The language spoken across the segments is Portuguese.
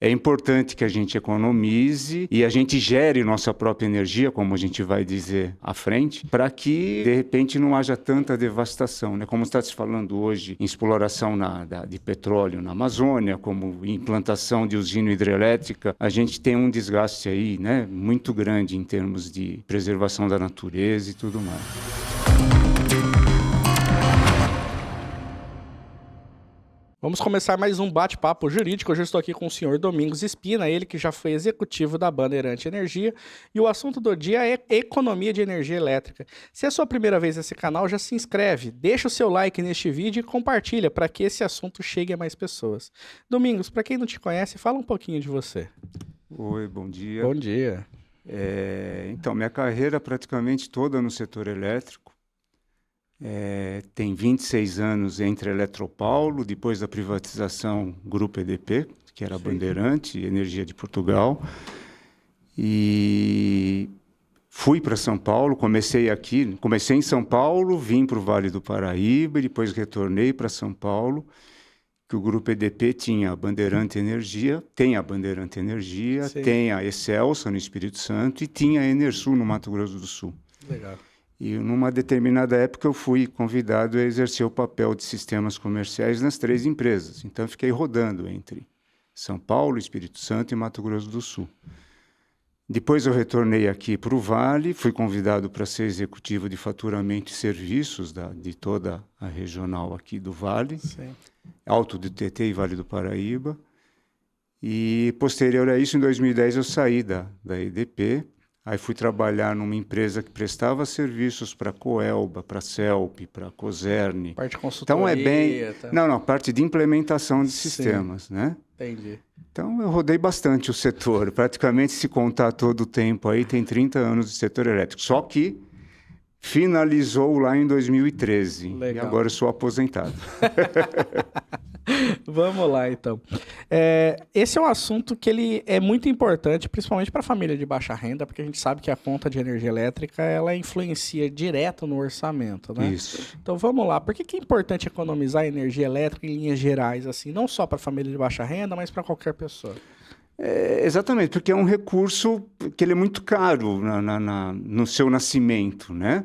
É importante que a gente economize e a gente gere nossa própria energia, como a gente vai dizer à frente, para que, de repente, não haja tanta devastação, né? Como está se falando hoje em exploração de petróleo na Amazônia, como implantação de usina hidrelétrica, a gente tem um desgaste aí, né, muito grande em termos de preservação da natureza e tudo mais. Vamos começar mais um bate-papo jurídico. Hoje eu estou aqui com o senhor Domingos Espina, ele que já foi executivo da Bandeirante Energia, e o assunto do dia é economia de energia elétrica. Se é a sua primeira vez nesse canal, já se inscreve, deixa o seu like neste vídeo e compartilha para que esse assunto chegue a mais pessoas. Domingos, para quem não te conhece, fala um pouquinho de você. Oi, bom dia. Bom dia. Então, minha carreira praticamente toda no setor elétrico. Tem 26 anos entre Eletropaulo, depois da privatização Grupo EDP, que era a Bandeirante, Energia de Portugal. E fui para São Paulo, comecei em São Paulo, vim para o Vale do Paraíba, e depois retornei para São Paulo, que o Grupo EDP tinha a Bandeirante Energia, tem a Bandeirante Energia, Sim. tem a Excelsa no Espírito Santo e tinha a Enersul no Mato Grosso do Sul. Legal. E numa determinada época eu fui convidado a exercer o papel de sistemas comerciais nas 3 empresas. Então eu fiquei rodando entre São Paulo, Espírito Santo e Mato Grosso do Sul. Depois eu retornei aqui para o Vale, fui convidado para ser executivo de faturamento e serviços de toda a regional aqui do Vale, Sim. Alto do TT e Vale do Paraíba. E posterior a isso, em 2010, eu saí da EDP. Aí fui trabalhar numa empresa que prestava serviços para a Coelba, para a CELP, para a Coserne. Parte de consultoria. Então é bem... Tá? Não, parte de implementação de Sim. sistemas, né? Entendi. Então eu rodei bastante o setor. Praticamente, se contar todo o tempo aí, tem 30 anos de setor elétrico. Só que finalizou lá em 2013. Legal. E agora eu sou aposentado. Vamos lá, então. Esse é um assunto que ele é muito importante, principalmente para a família de baixa renda, porque a gente sabe que a conta de energia elétrica ela influencia direto no orçamento, né? Isso. Então vamos lá. Por que é importante economizar energia elétrica em linhas gerais, assim, não só para a família de baixa renda, mas para qualquer pessoa? Exatamente, porque é um recurso que ele é muito caro no seu nascimento, né?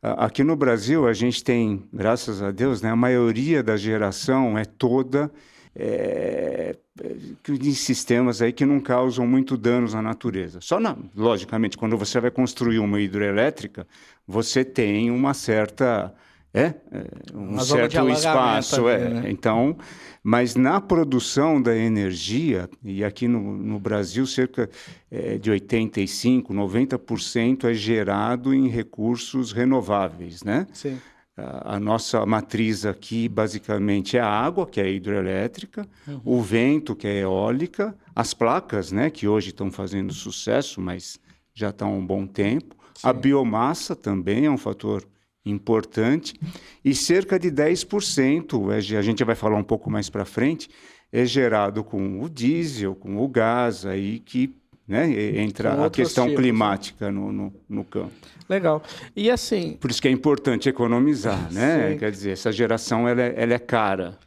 Aqui no Brasil, a gente tem, graças a Deus, né, a maioria da geração é toda em sistemas aí que não causam muito danos à natureza. Logicamente, quando você vai construir uma hidrelétrica, você tem uma certa... um certo espaço. Ali, né? Então, mas na produção da energia, e aqui no Brasil, cerca de 85%, 90% é gerado em recursos renováveis, né? Sim. A nossa matriz aqui, basicamente, é a água, que é a hidrelétrica, o vento, que é a eólica, as placas, né, que hoje estão fazendo sucesso, mas já estão há um bom tempo. Sim. A biomassa também é um fator importante, e cerca de 10%, a gente vai falar um pouco mais para frente, é gerado com o diesel, com o gás, aí que, né, entra a questão climática no campo. Legal. E assim... Por isso que é importante economizar, né? Sim. Quer dizer, essa geração ela é cara.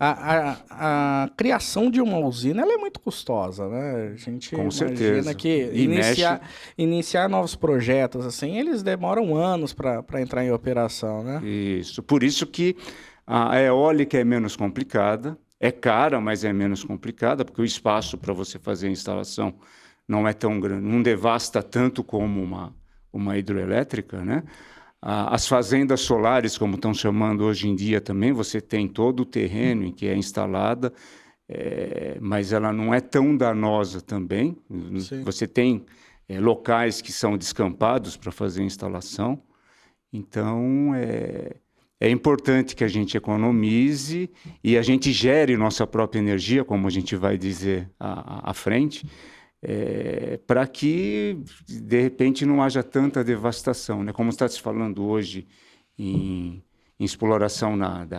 A criação de uma usina ela é muito custosa, né? A gente Com imagina certeza. que iniciar novos projetos, assim, eles demoram anos para entrar em operação, né? Isso. Por isso que a eólica é menos complicada, é cara, mas é menos complicada, porque o espaço para você fazer a instalação não é tão grande, não devasta tanto como uma hidroelétrica, né? As fazendas solares, como estão chamando hoje em dia também, você tem todo o terreno em que é instalada, mas ela não é tão danosa também. Sim. Você tem locais que são descampados para fazer a instalação. Então, é importante que a gente economize e a gente gere nossa própria energia, como a gente vai dizer à frente, para que, de repente, não haja tanta devastação, né? Como está se falando hoje em exploração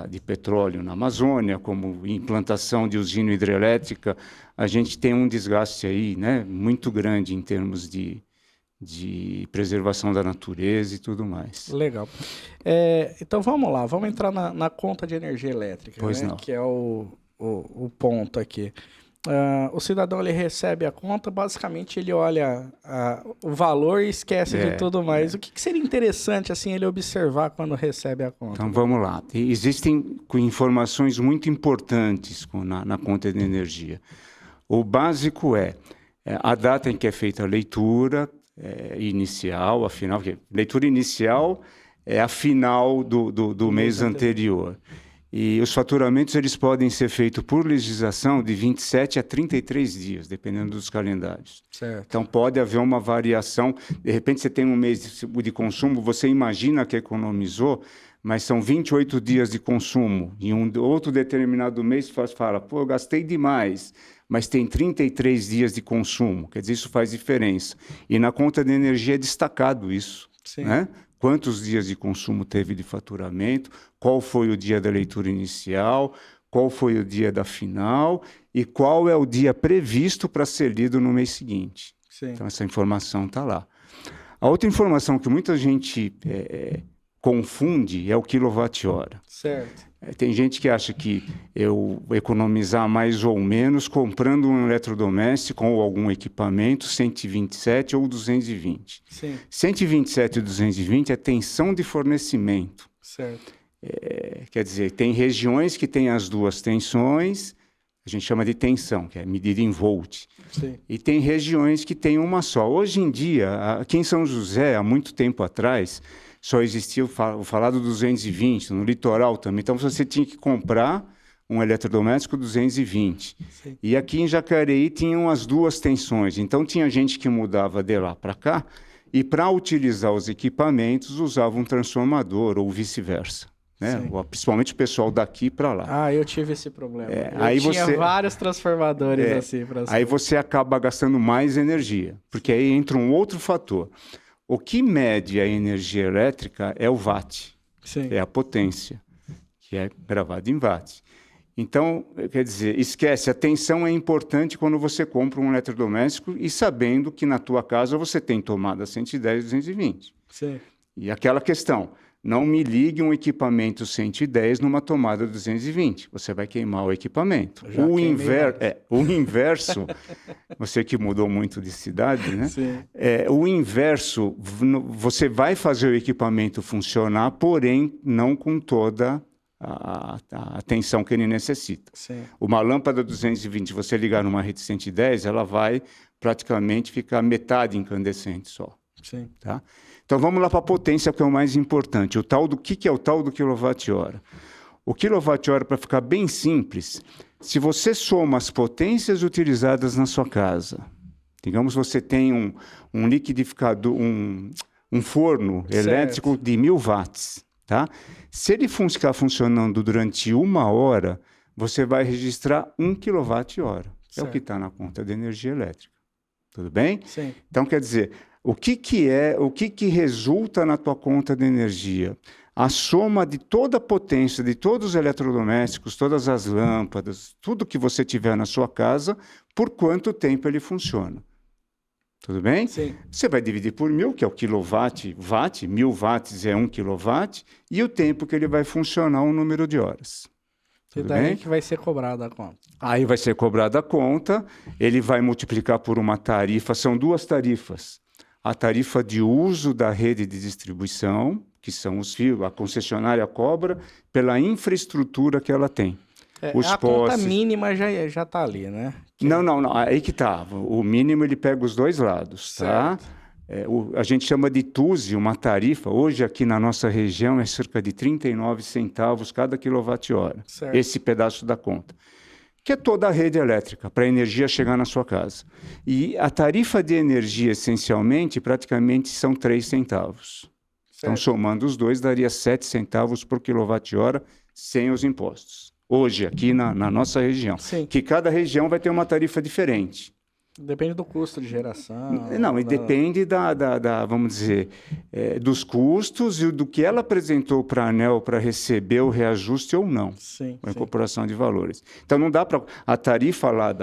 de petróleo na Amazônia, como implantação de usina hidrelétrica, a gente tem um desgaste aí, né, muito grande em termos de preservação da natureza e tudo mais. Legal. Então vamos lá, vamos entrar na conta de energia elétrica, Pois né? não. Que é o ponto aqui. O cidadão ele recebe a conta, basicamente ele olha o valor e esquece de tudo mais. O que seria interessante assim ele observar quando recebe a conta? Então vamos lá. Existem informações muito importantes na conta de energia. O básico é a data em que é feita a leitura inicial, a final. Leitura inicial é a final do mês anterior. E os faturamentos eles podem ser feitos por legislação de 27 a 33 dias, dependendo dos calendários. Certo. Então pode haver uma variação. De repente você tem um mês de consumo, você imagina que economizou, mas são 28 dias de consumo. Em um outro determinado mês você fala, pô, eu gastei demais, mas tem 33 dias de consumo. Quer dizer, isso faz diferença. E na conta de energia é destacado isso. Sim. Né? Quantos dias de consumo teve de faturamento, qual foi o dia da leitura inicial, qual foi o dia da final e qual é o dia previsto para ser lido no mês seguinte. Sim. Então, essa informação está lá. A outra informação que muita gente confunde é o quilowatt-hora. Certo. Tem gente que acha que eu economizar mais ou menos comprando um eletrodoméstico ou algum equipamento 127 ou 220. Sim. 127 e 220 é tensão de fornecimento. Certo. Quer dizer, tem regiões que têm as duas tensões, a gente chama de tensão, que é medida em volt. Sim. E tem regiões que têm uma só. Hoje em dia, aqui em São José, há muito tempo atrás, só existia o falado 220, no litoral também. Então, você tinha que comprar um eletrodoméstico 220. Sim. E aqui em Jacareí tinham as duas tensões. Então, tinha gente que mudava de lá para cá e, para utilizar os equipamentos, usava um transformador ou vice-versa. Né? Principalmente o pessoal daqui para lá. Eu tive esse problema. Aí tinha vários transformadores assim. Aí você acaba gastando mais energia, porque aí entra um outro fator. O que mede a energia elétrica é o watt, Sim. é a potência, que é gravada em watt. Então, quer dizer, esquece, a tensão é importante quando você compra um eletrodoméstico e sabendo que na tua casa você tem tomada 110, 220. Sim. E aquela questão, não me ligue um equipamento 110 numa tomada 220, você vai queimar o equipamento. O inverso, você que mudou muito de cidade, né? Sim. O inverso, você vai fazer o equipamento funcionar, porém não com toda a tensão que ele necessita. Sim. Uma lâmpada 220, você ligar numa rede 110, ela vai praticamente ficar metade incandescente só. Sim. Tá? Então vamos lá para a potência, que é o mais importante. O que é o tal do quilowatt-hora? O quilowatt-hora, para ficar bem simples, se você soma as potências utilizadas na sua casa, digamos você tem um liquidificador, um forno elétrico de 1000 watts, tá? Se ele ficar funcionando durante 1 hora, você vai registrar 1 kWh. É o que está na conta de energia elétrica. Tudo bem? Sim. Então, quer dizer, o que resulta na tua conta de energia? A soma de toda a potência, de todos os eletrodomésticos, todas as lâmpadas, tudo que você tiver na sua casa, por quanto tempo ele funciona. Tudo bem? Sim. Você vai dividir por 1000, que é o quilowatt, 1000 watts é 1 quilowatt, e o tempo que ele vai funcionar, um número de horas. E daí que vai ser cobrada a conta. Aí vai ser cobrada a conta, ele vai multiplicar por uma tarifa, são duas tarifas. A tarifa de uso da rede de distribuição, que são os fios, a concessionária cobra pela infraestrutura que ela tem. A conta mínima já está ali, né? Não, aí que tá. O mínimo ele pega os dois lados, tá? A gente chama de TUSE, uma tarifa, hoje aqui na nossa região é cerca de 39 centavos cada quilowatt-hora, esse pedaço da conta, que é toda a rede elétrica, para a energia chegar na sua casa. E a tarifa de energia, essencialmente, praticamente são 3 centavos. Então, somando os dois, daria 7 centavos por quilowatt-hora sem os impostos. Hoje, aqui na nossa região. Sim. Que cada região vai ter uma tarifa diferente. Depende do custo de geração. Não, e depende vamos dizer, dos custos e do que ela apresentou para a ANEEL para receber o reajuste ou não. Sim. A incorporação de valores. Então, não dá para... A tarifa lá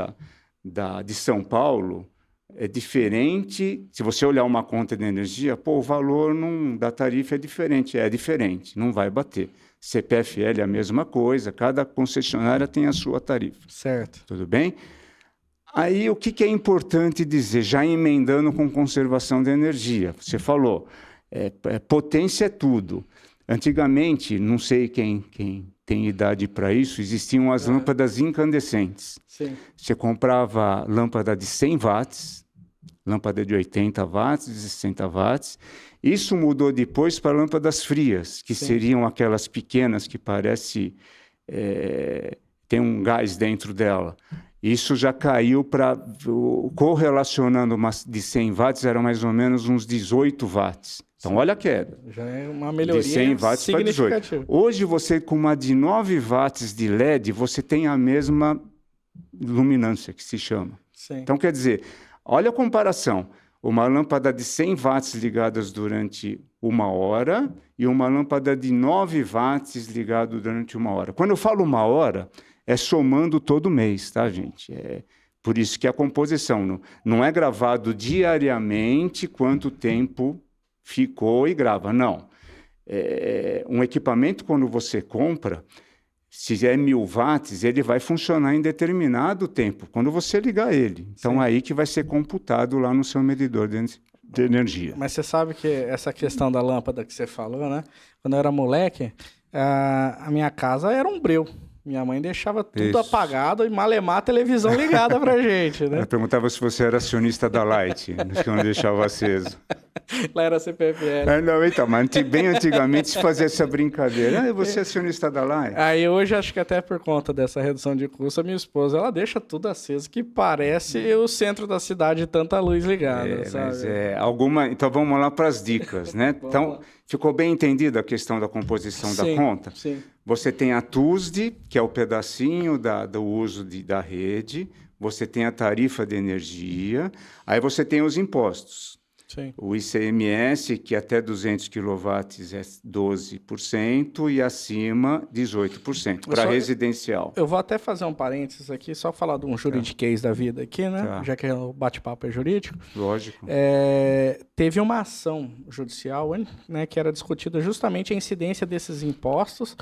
de São Paulo é diferente. Se você olhar uma conta de energia, o valor da tarifa é diferente, não vai bater. CPFL é a mesma coisa, cada concessionária tem a sua tarifa. Certo. Tudo bem? Aí, o que é importante dizer, já emendando com conservação de energia? Você falou, potência é tudo. Antigamente, não sei quem tem idade para isso, existiam as lâmpadas incandescentes. Sim. Você comprava lâmpada de 100 watts, lâmpada de 80 watts, de 60 watts. Isso mudou depois para lâmpadas frias, que seriam aquelas pequenas que parece tem um gás dentro dela. Isso já caiu para, correlacionando de 100 watts, era mais ou menos uns 18 watts. Então, olha a queda. Já é uma melhoria de 100 watts significativa. para 18. Hoje, você com uma de 9 watts de LED, você tem a mesma luminância, que se chama. Sim. Então, quer dizer, olha a comparação. Uma lâmpada de 100 watts ligadas durante 1 hora e uma lâmpada de 9 watts ligada durante 1 hora. Quando eu falo 1 hora, é somando todo mês, tá, gente? Por isso que a composição não é gravado diariamente quanto tempo ficou e grava. Não. Um equipamento, quando você compra, se é 1000 watts, ele vai funcionar em determinado tempo, quando você ligar ele. Então, aí que vai ser computado lá no seu medidor de energia. Mas você sabe que essa questão da lâmpada que você falou, né? Quando eu era moleque, a minha casa era um breu. Minha mãe deixava tudo apagado e malemar a televisão ligada pra gente, né? Ela perguntava se você era acionista da Light, que não deixava aceso. Lá era CPFL. Não, então, mas bem antigamente se fazia essa brincadeira. Você é acionista da Light? Aí hoje, acho que até por conta dessa redução de custo, a minha esposa, ela deixa tudo aceso, que parece o centro da cidade, tanta luz ligada, sabe? Mas então vamos lá para as dicas, né? Então, ficou bem entendida a questão da composição da conta? Sim. Você tem a TUSD, que é o pedacinho do uso da rede. Você tem a tarifa de energia. Aí você tem os impostos. Sim. O ICMS, que até 200 kW é 12% e acima 18%, para residencial. Eu vou até fazer um parênteses aqui, só falar de um juridiquês da vida aqui, né? Já que o bate-papo é jurídico. Lógico. Teve uma ação judicial, né, que era discutida justamente a incidência desses impostos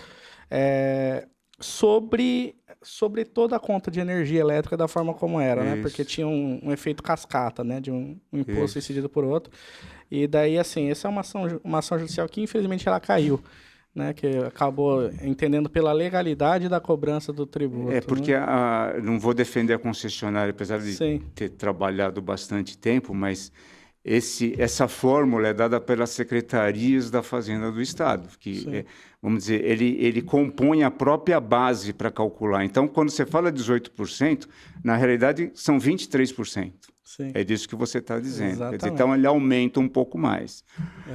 sobre toda a conta de energia elétrica da forma como era, né? Porque tinha um efeito cascata, né? De um imposto incidido por outro. E daí, assim, essa é uma ação judicial que, infelizmente, ela caiu, né? Que acabou entendendo pela legalidade da cobrança do tributo. Porque não vou defender a concessionária, apesar de ter trabalhado bastante tempo, mas essa fórmula é dada pelas secretarias da Fazenda do Estado, que, vamos dizer, ele compõe a própria base para calcular. Então, quando você fala 18%, na realidade são 23%. Sim. É disso que você está dizendo. Quer dizer, Exatamente. então, ele aumenta um pouco mais.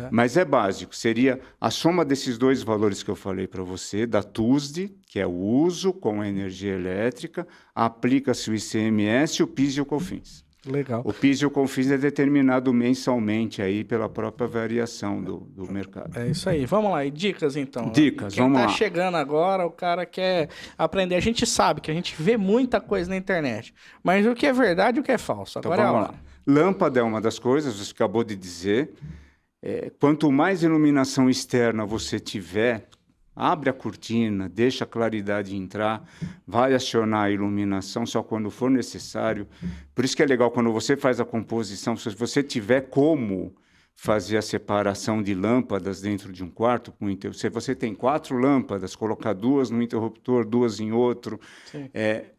Mas é básico. Seria a soma desses dois valores que eu falei para você, da TUSD, que é o uso com a energia elétrica, aplica-se o ICMS, o PIS e o COFINS. Legal. O PIS e o COFINS é determinado mensalmente aí pela própria variação do mercado. É isso aí. Vamos lá. E dicas, então. Dicas, Quem vamos tá lá. chegando agora, o cara quer aprender. A gente sabe que a gente vê muita coisa na internet, mas o que é verdade e o que é falso. Então, Agora vamos lá. Lâmpada é uma das coisas, você acabou de dizer. Quanto mais iluminação externa você tiver, abre a cortina, deixa a claridade entrar, vai acionar a iluminação só quando for necessário. Por isso que é legal quando você faz a composição, se você tiver como fazer a separação de lâmpadas dentro de um quarto, se você tem 4 lâmpadas, colocar 2 no interruptor, 2 em outro,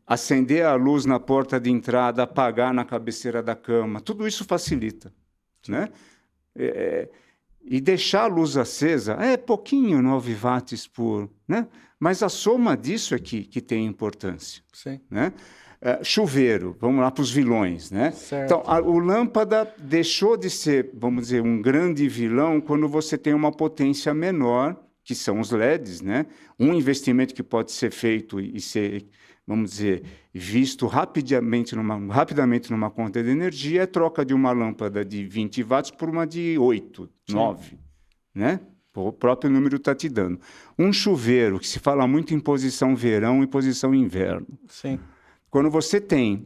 acender a luz na porta de entrada, apagar na cabeceira da cama, tudo isso facilita, né? E deixar a luz acesa é pouquinho, 9 watts por... né? Mas a soma disso é que tem importância. Sim. Né? Chuveiro, vamos lá para os vilões. Né? Certo. Então, o lâmpada deixou de ser, vamos dizer, um grande vilão quando você tem uma potência menor, que são os LEDs. Né? Um investimento que pode ser feito e ser, vamos dizer, visto rapidamente numa conta de energia é troca de uma lâmpada de 20 watts por uma de 8, 9, né? O próprio número está te dando. Um chuveiro, que se fala muito em posição verão e posição inverno. Sim. Quando você tem,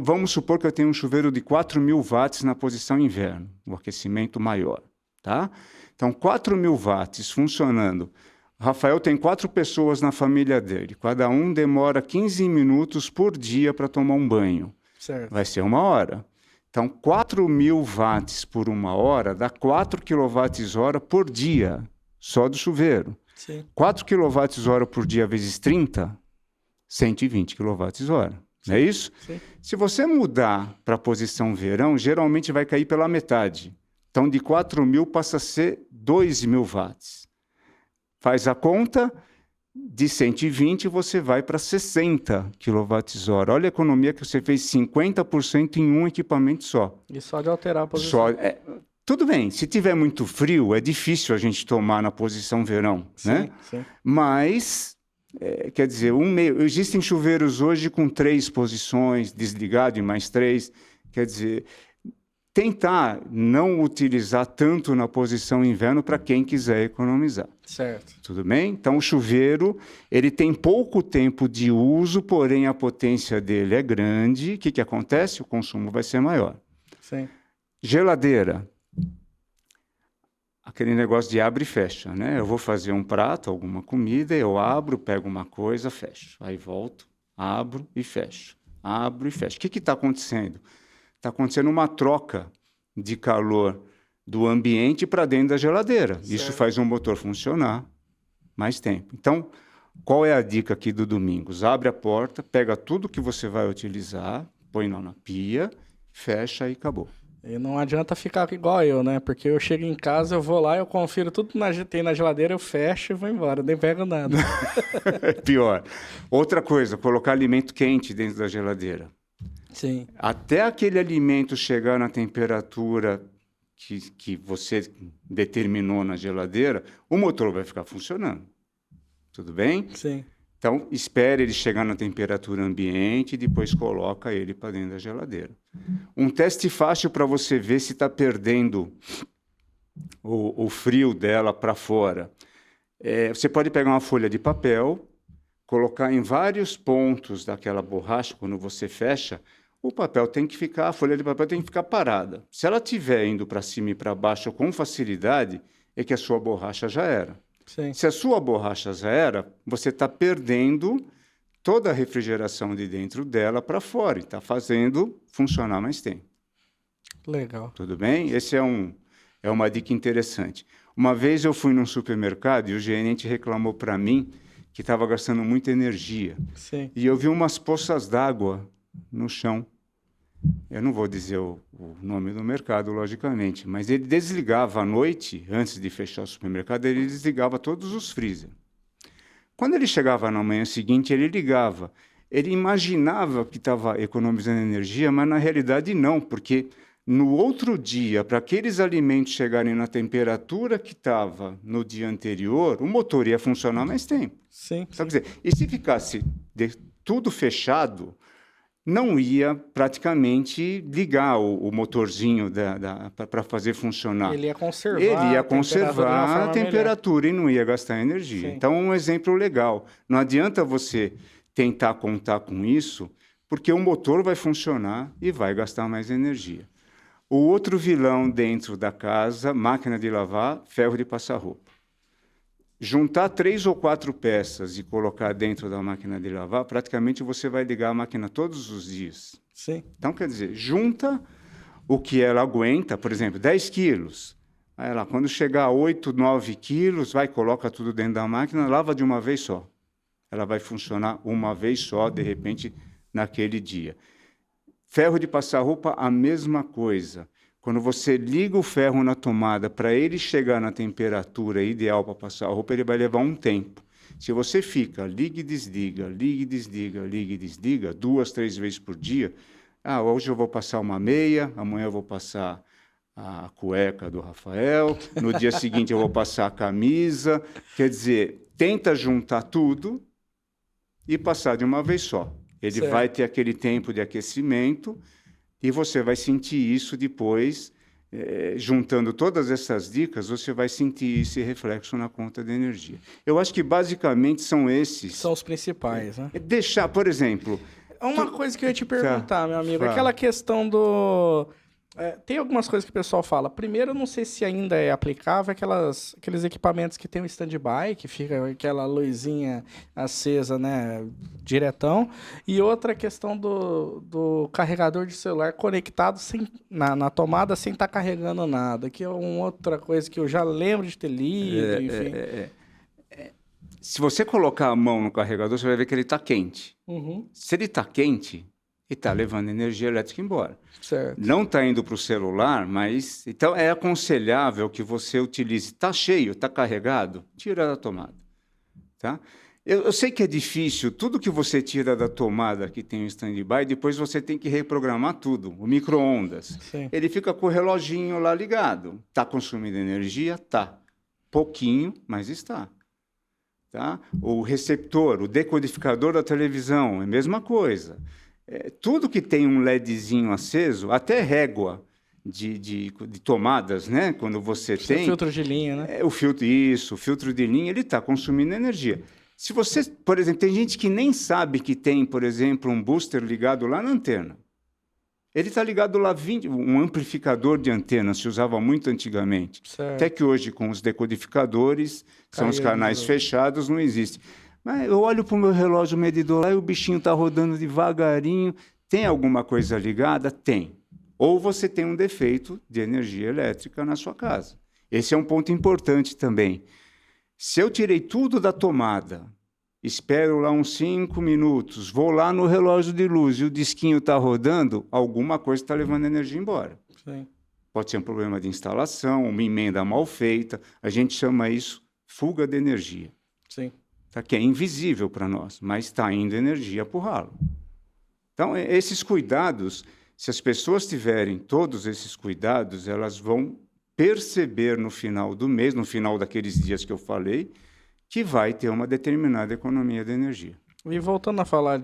vamos supor que eu tenho um chuveiro de 4.000 watts na posição inverno, o aquecimento maior, tá? Então, 4.000 watts funcionando. Rafael tem 4 pessoas na família dele. Cada um demora 15 minutos por dia para tomar um banho. Certo. Vai ser 1 hora. Então, 4.000 watts por 1 hora dá 4 kWh por dia, só do chuveiro. Sim. 4 kWh por dia vezes 30, 120 kWh. Não é isso? Sim. Se você mudar para a posição verão, geralmente vai cair pela metade. Então, de 4.000 passa a ser 2.000 watts. Faz a conta, de 120 você vai para 60 kWh. Olha a economia que você fez 50% em um equipamento só. E só de alterar a posição. Tudo bem, se tiver muito frio, é difícil a gente tomar na posição verão, Sim, né? sim. Mas, quer dizer, existem chuveiros hoje com 3 posições, desligado e mais 3. Quer dizer, tentar não utilizar tanto na posição inverno para quem quiser economizar. Certo. Tudo bem? Então, o chuveiro, ele tem pouco tempo de uso, porém a potência dele é grande. O que acontece? O consumo vai ser maior. Sim. Geladeira. Aquele negócio de abre e fecha, né? Eu vou fazer um prato, alguma comida, eu abro, pego uma coisa, fecho. Aí volto, abro e fecho. Abro e fecho. O que está acontecendo? Está acontecendo uma troca de calor do ambiente para dentro da geladeira. Certo. Isso faz o motor funcionar mais tempo. Então, qual é a dica aqui do Domingos? Abre a porta, pega tudo que você vai utilizar, põe lá na pia, fecha e acabou. E não adianta ficar igual eu, né? Porque eu chego em casa, eu vou lá, eu confiro tudo que tem na geladeira, eu fecho e vou embora, nem pego nada. Pior. Outra coisa, colocar alimento quente dentro da geladeira. Sim. Até aquele alimento chegar na temperatura que você determinou na geladeira, o motor vai ficar funcionando. Tudo bem? Sim. Então, espere ele chegar na temperatura ambiente e depois coloca ele para dentro da geladeira. Um teste fácil para você ver se está perdendo o frio dela para fora. Você pode pegar uma folha de papel, colocar em vários pontos daquela borracha, quando você fecha, a folha de papel tem que ficar parada. Se ela estiver indo para cima e para baixo com facilidade, é que a sua borracha já era. Sim. Se a sua borracha já era, você está perdendo toda a refrigeração de dentro dela para fora e está fazendo funcionar mais tempo. Legal. Tudo bem? Esse é uma dica interessante. Uma vez eu fui num supermercado e o gerente reclamou para mim que estava gastando muita energia. Sim. E eu vi umas poças d'água no chão. Eu não vou dizer o nome do mercado, logicamente, mas ele desligava à noite, antes de fechar o supermercado, ele desligava todos os freezer. Quando ele chegava na manhã seguinte, ele ligava. Ele imaginava que estava economizando energia, mas na realidade não, porque no outro dia, para aqueles alimentos chegarem na temperatura que estava no dia anterior, o motor ia funcionar mais tempo. Sim. Quer dizer, e se ficasse tudo fechado, não ia praticamente ligar o motorzinho para fazer funcionar. Ele ia conservar, Ele ia conservar a temperatura e não ia gastar energia. Sim. Então, um exemplo legal. Não adianta você tentar contar com isso, porque o motor vai funcionar e vai gastar mais energia. O outro vilão dentro da casa, máquina de lavar, ferro de passar roupa. Juntar 3 ou 4 peças e colocar dentro da máquina de lavar, praticamente você vai ligar a máquina todos os dias. Sim. Então, quer dizer, junta o que ela aguenta, por exemplo, 10 quilos. Aí ela, quando chegar a 8, 9 quilos, coloca tudo dentro da máquina, lava de uma vez só. Ela vai funcionar uma vez só, de repente, naquele dia. Ferro de passar roupa, a mesma coisa. Quando você liga o ferro na tomada para ele chegar na temperatura ideal para passar a roupa, ele vai levar um tempo. Se você fica, liga e desliga, liga e desliga, liga e desliga, 2, 3 vezes por dia, hoje eu vou passar uma meia, amanhã eu vou passar a cueca do Rafael, no dia seguinte eu vou passar a camisa. Quer dizer, tenta juntar tudo e passar de uma vez só. Ele Certo. vai ter aquele tempo de aquecimento e você vai sentir isso depois, juntando todas essas dicas, você vai sentir esse reflexo na conta de energia. Eu acho que basicamente são esses. São os principais, né? Deixar, por exemplo... Uma coisa que eu ia te perguntar, meu amigo, fala. aquela questão do... Tem algumas coisas que o pessoal fala. Primeiro, eu não sei se ainda é aplicável aqueles equipamentos que tem o stand-by, que fica aquela luzinha acesa, né, diretão. E outra questão do carregador de celular conectado na tomada sem estar carregando nada, que é uma outra coisa que eu já lembro de ter lido, enfim. Se você colocar a mão no carregador, você vai ver que ele está quente. Uhum, Se ele está quente, ele está levando energia elétrica embora. certo. Não está indo para o celular, mas... Então, é aconselhável que você utilize. Está cheio, está carregado? Tira da tomada. Tá? Eu sei que é difícil. Tudo que você tira da tomada que tem o stand-by, depois você tem que reprogramar tudo. O micro-ondas. Sim. Ele fica com o reloginho lá ligado. Está consumindo energia? Tá. Pouquinho, mas está. Tá? O receptor, o decodificador da televisão, é a mesma coisa. Tudo que tem um LEDzinho aceso, até régua de tomadas, né? Quando você tem... filtro de linha, né? O filtro de linha, ele está consumindo energia. Se você, por exemplo, tem gente que nem sabe que tem, por exemplo, um booster ligado lá na antena. Ele está ligado lá, um amplificador de antena, se usava muito antigamente. Certo. Até que hoje, com os decodificadores, são os canais fechados, não existe. Mas eu olho para o meu relógio medidor lá e o bichinho está rodando devagarinho. Tem alguma coisa ligada? Tem. Ou você tem um defeito de energia elétrica na sua casa. Esse é um ponto importante também. Se eu tirei tudo da tomada, espero lá uns 5 minutos, vou lá no relógio de luz e o disquinho está rodando, alguma coisa está levando energia embora. Sim. Pode ser um problema de instalação, uma emenda mal feita. A gente chama isso fuga de energia. Sim. Tá? Que é invisível para nós, mas está indo energia para o ralo. Então, esses cuidados, se as pessoas tiverem todos esses cuidados, elas vão perceber no final do mês, no final daqueles dias que eu falei, que vai ter uma determinada economia de energia. E voltando a falar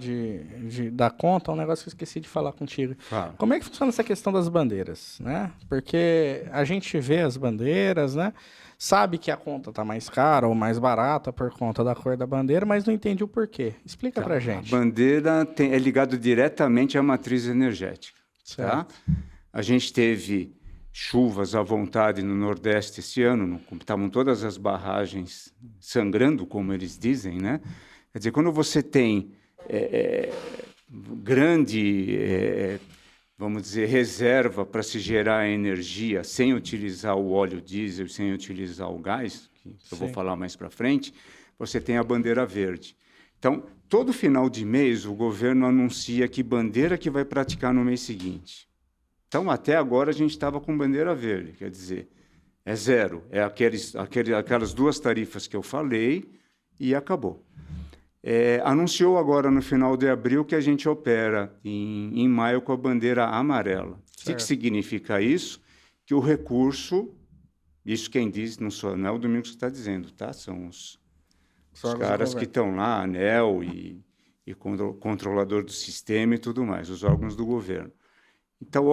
da conta, um negócio que eu esqueci de falar contigo. Fala. Como é que funciona essa questão das bandeiras, né? Porque a gente vê as bandeiras, né? Sabe que a conta está mais cara ou mais barata por conta da cor da bandeira, mas não entende o porquê. Explica pra gente. A bandeira é ligada diretamente à matriz energética. Tá? A gente teve chuvas à vontade no Nordeste esse ano, estavam todas as barragens sangrando, como eles dizem, né? Quer dizer, quando você tem grande, vamos dizer, reserva para se gerar energia sem utilizar o óleo diesel, sem utilizar o gás, que eu vou falar mais para frente, você tem a bandeira verde. Então, todo final de mês, o governo anuncia que bandeira que vai praticar no mês seguinte. Então, até agora, a gente estava com bandeira verde, quer dizer, é zero. É aquelas 2 tarifas que eu falei e acabou. Anunciou agora, no final de abril, que a gente opera em maio com a bandeira amarela. O que significa isso? Que o recurso, isso quem diz, não é o Domingos que está dizendo, tá? São os caras que estão lá, ANEEL e controlador do sistema e tudo mais, os órgãos do governo. Então,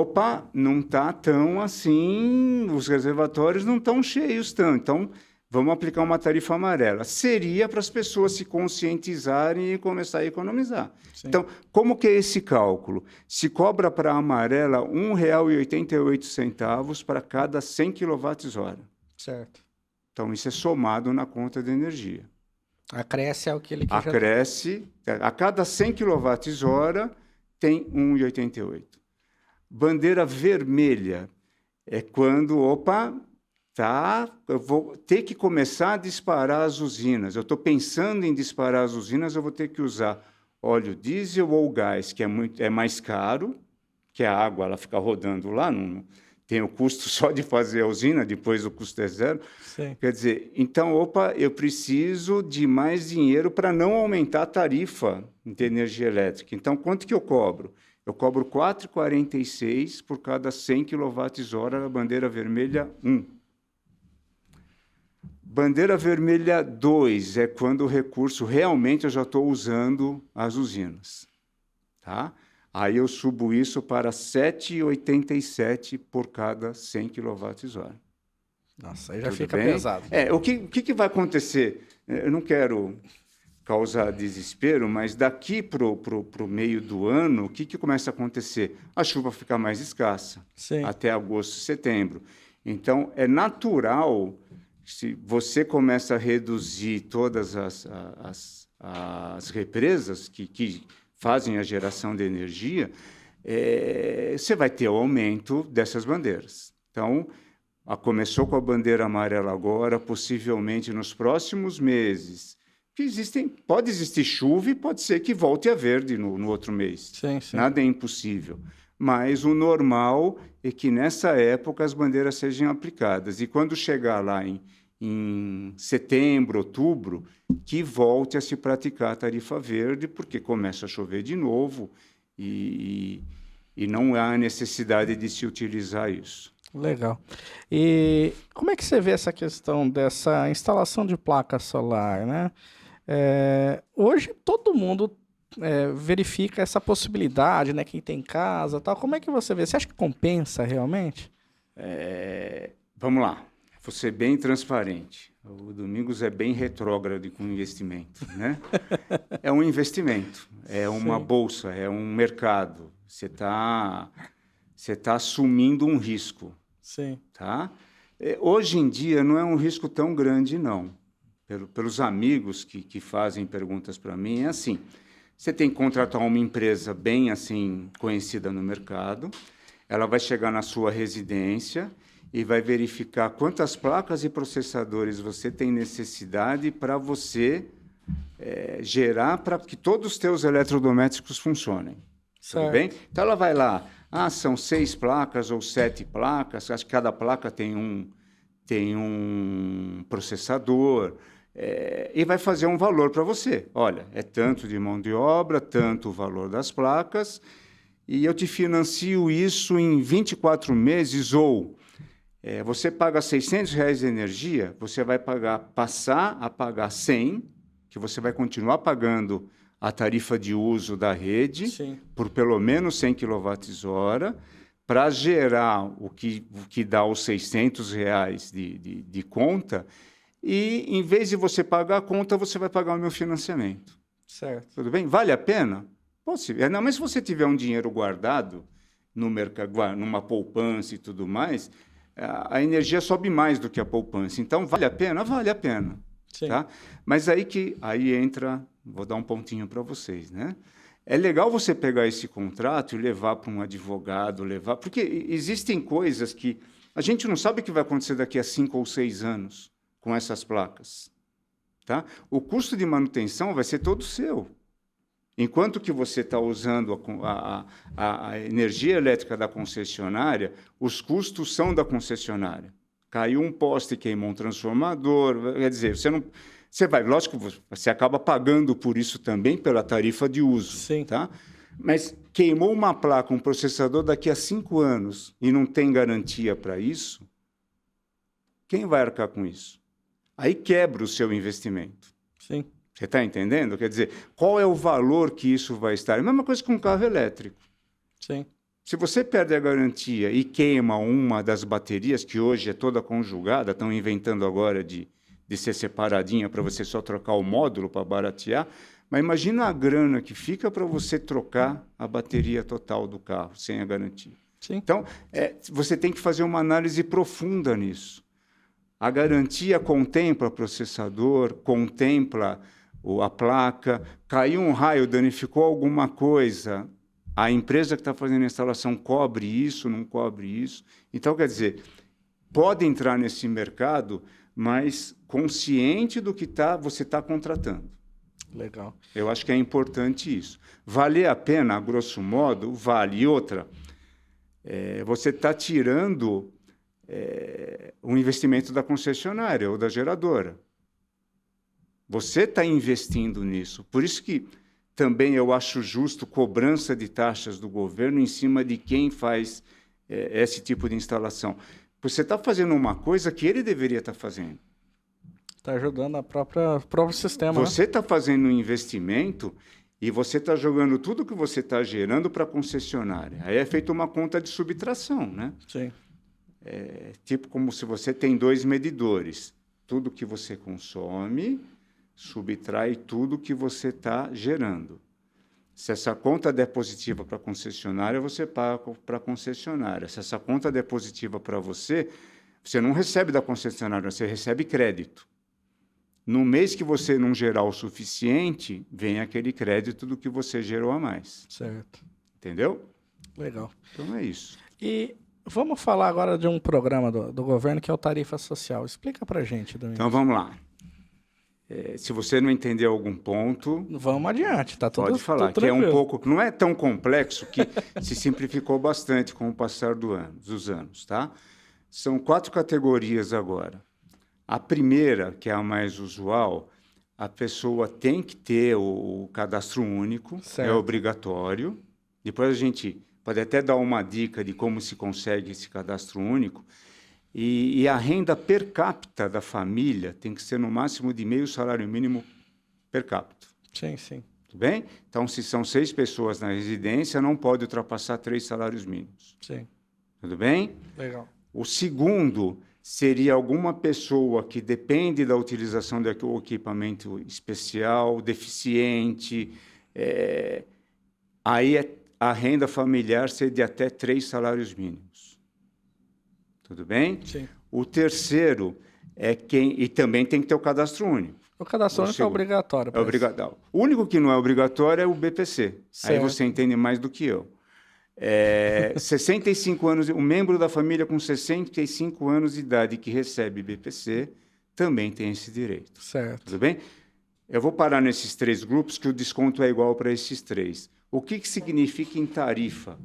não está tão assim, os reservatórios não estão cheios tanto. Então, vamos aplicar uma tarifa amarela. Seria para as pessoas se conscientizarem e começar a economizar. Sim. Então, como que é esse cálculo? Se cobra para a amarela R$ 1,88 para cada 100 kWh. Certo. Então, isso é somado na conta de energia. Acresce ao que ele quer. Acresce, a cada 100 kWh tem 1,88. Bandeira vermelha é quando, eu vou ter que começar a disparar as usinas. Eu estou pensando em disparar as usinas, eu vou ter que usar óleo diesel ou gás, que é mais caro, que a água ela fica rodando lá, não tem o custo só de fazer a usina, depois o custo é zero. Sim. Quer dizer, então, eu preciso de mais dinheiro para não aumentar a tarifa de energia elétrica. Então, quanto que eu cobro? Eu cobro R$ 4,46 por cada 100 kWh na bandeira vermelha 1. Bandeira vermelha 2 é quando o recurso realmente eu já estou usando as usinas. Tá? Aí eu subo isso para R$ 7,87 por cada 100 kWh. Nossa, aí já fica pesado. O que vai acontecer? Eu não quero causar desespero, mas daqui para o meio do ano, o que começa a acontecer? A chuva fica mais escassa, Sim. até agosto, setembro. Então, é natural, se você começa a reduzir todas as represas que fazem a geração de energia, você vai ter o aumento dessas bandeiras. Então, começou com a bandeira amarela agora, possivelmente nos próximos meses, pode existir chuva e pode ser que volte a verde no outro mês. Sim, sim. Nada é impossível. Mas o normal é que nessa época as bandeiras sejam aplicadas. E quando chegar lá em setembro, outubro, que volte a se praticar a tarifa verde, porque começa a chover de novo e não há necessidade de se utilizar isso. Legal. E como é que você vê essa questão dessa instalação de placa solar, né? Hoje todo mundo verifica essa possibilidade, né? Quem tem casa, tal. Como é que você vê? Você acha que compensa realmente? Vamos lá. Vou ser bem transparente. O Domingos é bem retrógrado com investimento, né? É um investimento, é uma bolsa, é um mercado. Você tá assumindo um risco. Sim. Tá? Hoje em dia não é um risco tão grande, não. Pelos amigos que fazem perguntas para mim, é assim, você tem que contratar uma empresa bem assim conhecida no mercado, ela vai chegar na sua residência e vai verificar quantas placas e processadores você tem necessidade para você gerar para que todos os teus eletrodomésticos funcionem. Certo. Tudo bem? Então ela vai lá, são 6 placas ou 7 placas, acho que cada placa tem um processador, e vai fazer um valor para você. Olha, é tanto de mão de obra, tanto o valor das placas, e eu te financio isso em 24 meses, ou você paga R$600 de energia, você vai passar a pagar 100, que você vai continuar pagando a tarifa de uso da rede, Sim. por pelo menos 100 kWh, para gerar o que dá os R$600 de conta, e em vez de você pagar a conta, você vai pagar o meu financiamento. Certo. Tudo bem? Vale a pena? Não, mas se você tiver um dinheiro guardado no mercado, numa poupança e tudo mais, a energia sobe mais do que a poupança. Então, vale a pena? Vale a pena. Sim. Tá? Mas aí entra, vou dar um pontinho para vocês, né? É legal você pegar esse contrato e levar para um advogado, porque existem coisas que a gente não sabe o que vai acontecer daqui a 5 ou 6 anos com essas placas. Tá? O custo de manutenção vai ser todo seu. Enquanto que você está usando a energia elétrica da concessionária, os custos são da concessionária. Caiu um poste, queimou um transformador, quer dizer, lógico, você acaba pagando por isso também pela tarifa de uso. Sim. Tá? Mas queimou uma placa, um processador daqui a 5 anos e não tem garantia para isso, quem vai arcar com isso? Aí quebra o seu investimento. Sim. Você está entendendo? Quer dizer, qual é o valor que isso vai estar? É a mesma coisa com um carro elétrico. Sim. Se você perde a garantia e queima uma das baterias, que hoje é toda conjugada, estão inventando agora de ser separadinha para você só trocar o módulo para baratear, mas imagina a grana que fica para você trocar a bateria total do carro sem a garantia. Sim. Então, você tem que fazer uma análise profunda nisso. A garantia contempla processador, contempla a placa, caiu um raio, danificou alguma coisa, a empresa que está fazendo a instalação cobre isso, não cobre isso. Então, quer dizer, pode entrar nesse mercado, mas consciente do que você está contratando. Legal. Eu acho que é importante isso. Valer a pena, a grosso modo, vale. E outra, você está tirando um investimento da concessionária ou da geradora. Você está investindo nisso. Por isso que também eu acho justo cobrança de taxas do governo em cima de quem faz esse tipo de instalação. Você está fazendo uma coisa que ele deveria estar fazendo. Está ajudando o próprio sistema. Você está fazendo um investimento e você está jogando tudo que você está gerando para a concessionária. Aí é feita uma conta de subtração, né? Sim. Tipo como se você tem 2 medidores. Tudo que você consome subtrai tudo que você está gerando. Se essa conta der positiva para a concessionária, você paga para a concessionária. Se essa conta der positiva para você, você não recebe da concessionária, você recebe crédito. No mês que você não gerar o suficiente, vem aquele crédito do que você gerou a mais. Certo. Entendeu? Legal. Então é isso. E vamos falar agora de um programa do governo que é o Tarifa Social. Explica pra gente, Domingos. Então vamos lá. Se você não entender algum ponto, vamos adiante, tá tudo pode falar, tudo que é um tranquilo. pouco, não é tão complexo, que se simplificou bastante com o passar dos anos, tá? São 4 categorias agora. A primeira, que é a mais usual, a pessoa tem que ter o cadastro único, Certo. é obrigatório. Depois a gente pode até dar uma dica de como se consegue esse cadastro único. E a renda per capita da família tem que ser no máximo de meio salário mínimo per capita. Sim, sim. Tudo bem? Então, se são 6 pessoas na residência, não pode ultrapassar 3 salários mínimos. Sim. Tudo bem? Legal. O segundo seria alguma pessoa que depende da utilização de equipamento especial, deficiente. Aí a renda familiar seria de até 3 salários mínimos. Tudo bem? Sim. O terceiro é quem... E também tem que ter o cadastro único. O cadastro único é obrigatório. É obrigatório. O único que não é obrigatório é o BPC. Certo. Aí você entende mais do que eu. 65 anos, um membro da família com 65 anos de idade que recebe BPC também tem esse direito. Certo. Tudo bem? Eu vou parar nesses 3 grupos que o desconto é igual para esses 3. O que significa em tarifa?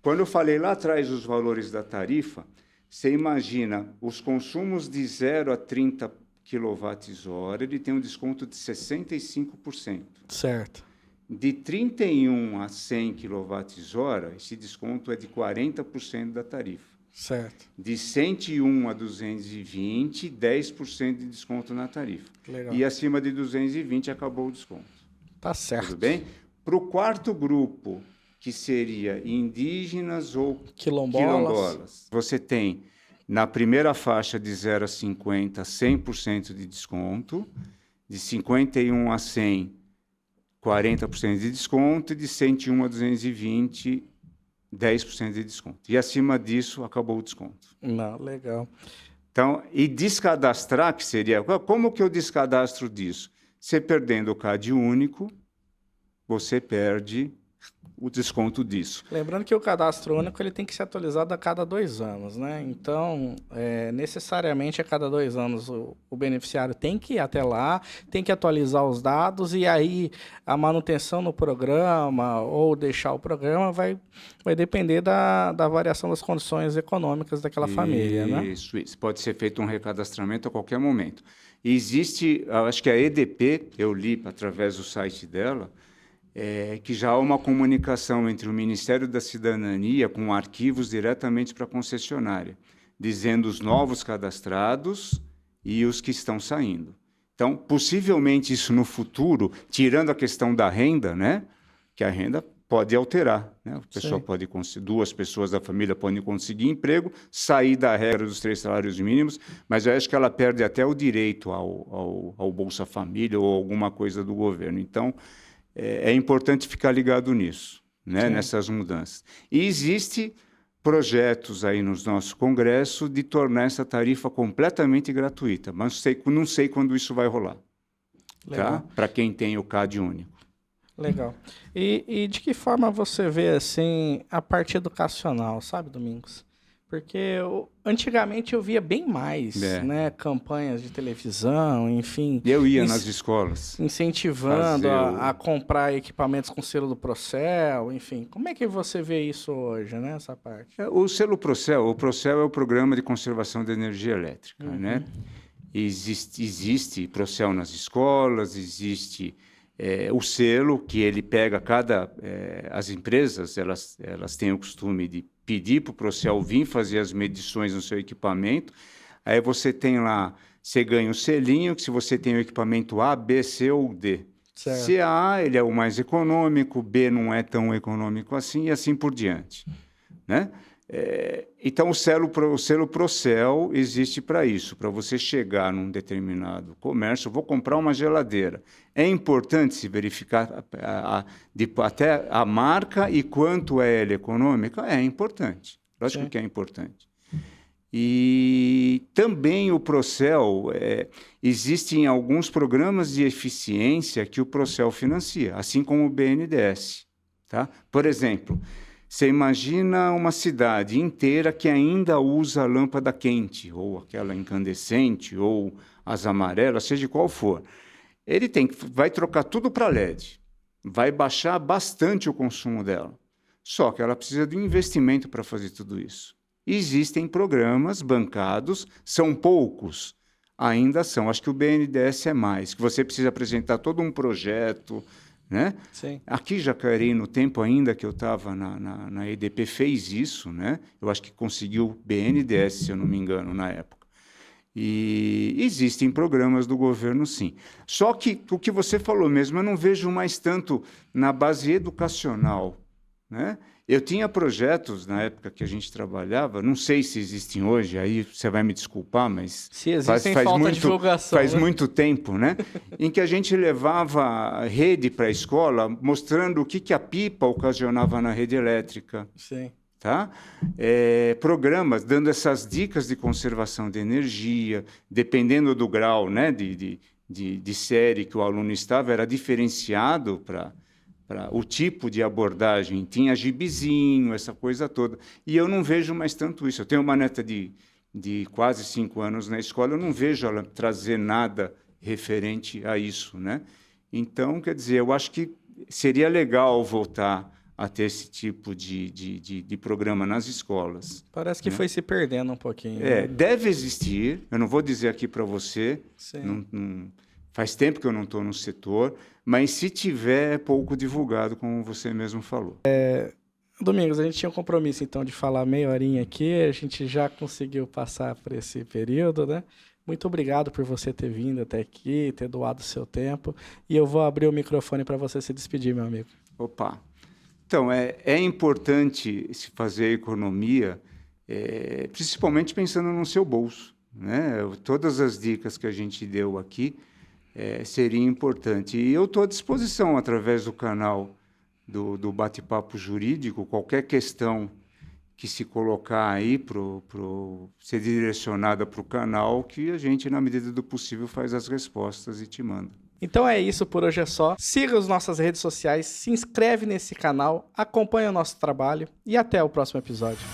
Quando eu falei lá atrás os valores da tarifa, você imagina os consumos de 0 a 30 kWh, ele tem um desconto de 65%. Certo. De 31 a 100 kWh, esse desconto é de 40% da tarifa. Certo. De 101 a 220, 10% de desconto na tarifa. Legal. E acima de 220 acabou o desconto. Tá certo. Tudo bem? Para o quarto grupo, que seria indígenas ou quilombolas, você tem na primeira faixa de 0 a 50, 100% de desconto, de 51 a 100, 40% de desconto, e de 101 a 220, 10% de desconto. E acima disso, acabou o desconto. Não, legal. Então, e descadastrar, que seria... Como que eu descadastro disso? Você perdendo o CAD único, você perde o desconto disso. Lembrando que o cadastro único ele tem que ser atualizado a cada 2 anos, né? Então, necessariamente a cada 2 anos o beneficiário tem que ir até lá, tem que atualizar os dados e aí a manutenção no programa ou deixar o programa vai depender da variação das condições econômicas daquela família, né? Isso. Pode ser feito um recadastramento a qualquer momento. E existe, acho que a EDP, eu li através do site dela, que já há uma comunicação entre o Ministério da Cidadania com arquivos diretamente para a concessionária, dizendo os novos cadastrados e os que estão saindo. Então, possivelmente isso no futuro, tirando a questão da renda, né, que a renda pode alterar, né? A pessoa pode, 2 pessoas da família podem conseguir emprego, sair da regra dos 3 salários mínimos, mas eu acho que ela perde até o direito ao Bolsa Família ou alguma coisa do governo. Então, é importante ficar ligado nisso, né? Nessas mudanças. E existe projetos aí nos nossos congressos de tornar essa tarifa completamente gratuita, mas não sei quando isso vai rolar. Tá? Para quem tem o CAD único. Legal. E de que forma você vê assim a parte educacional, sabe, Domingos? Porque antigamente eu via bem mais, né, campanhas de televisão, enfim. Eu ia nas escolas. Incentivando a comprar equipamentos com selo do Procel, enfim. Como é que você vê isso hoje, né, essa parte? O selo Procel, o Procel é o Programa de Conservação de Energia Elétrica, né? Existe Procel nas escolas, existe o selo que ele pega as empresas, elas têm o costume de pedir para o Procel vir fazer as medições no seu equipamento. Aí você tem lá, você ganha um selinho, que se você tem o equipamento A, B, C ou D. Certo. Se A, ele é o mais econômico, B não é tão econômico assim, e assim por diante, né? Então, o selo Procel existe para isso, para você chegar num determinado comércio. Vou comprar uma geladeira. É importante se verificar até a marca e quanto é ela econômica? É importante. Lógico Sim. que é importante. E também o Procel, existem alguns programas de eficiência que o Procel financia, assim como o BNDES. Tá? Por exemplo, você imagina uma cidade inteira que ainda usa a lâmpada quente, ou aquela incandescente, ou as amarelas, seja qual for. Ele vai trocar tudo para LED, vai baixar bastante o consumo dela. Só que ela precisa de um investimento para fazer tudo isso. Existem programas bancados, são poucos, ainda são. Acho que o BNDES é mais, que você precisa apresentar todo um projeto, né? Sim. Aqui, Jacareí, no tempo ainda que eu estava na EDP, fez isso, né? Eu acho que conseguiu BNDES, se eu não me engano, na época. E existem programas do governo, sim. Só que o que você falou mesmo, eu não vejo mais tanto na base educacional, né? Eu tinha projetos na época que a gente trabalhava, não sei se existem hoje, aí você vai me desculpar, mas Se existem, falta divulgação. Faz muito tempo, né? Em que a gente levava rede para a escola, mostrando o que a pipa ocasionava na rede elétrica. Sim. Tá? Programas dando essas dicas de conservação de energia, dependendo do grau, né, de série que o aluno estava, era diferenciado para o tipo de abordagem. Tinha gibizinho, essa coisa toda. E eu não vejo mais tanto isso. Eu tenho uma neta de quase 5 anos na escola, eu não vejo ela trazer nada referente a isso, né? Então, quer dizer, eu acho que seria legal voltar a ter esse tipo de programa nas escolas. Parece que foi se perdendo um pouquinho. Deve existir, eu não vou dizer aqui para você, faz tempo que eu não estou no setor, mas se tiver, é pouco divulgado, como você mesmo falou. Domingos, a gente tinha um compromisso, então, de falar meia horinha aqui, a gente já conseguiu passar por esse período, né? Muito obrigado por você ter vindo até aqui, ter doado o seu tempo, e eu vou abrir o microfone para você se despedir, meu amigo. Opa! Então, é importante se fazer economia, principalmente pensando no seu bolso, né? Todas as dicas que a gente deu aqui seriam importantes. E eu estou à disposição, através do canal do Bate-Papo Jurídico, qualquer questão que se colocar aí, ser direcionada para o canal, que a gente, na medida do possível, faz as respostas e te manda. Então é isso, por hoje é só. Siga as nossas redes sociais, se inscreve nesse canal, acompanha o nosso trabalho e até o próximo episódio.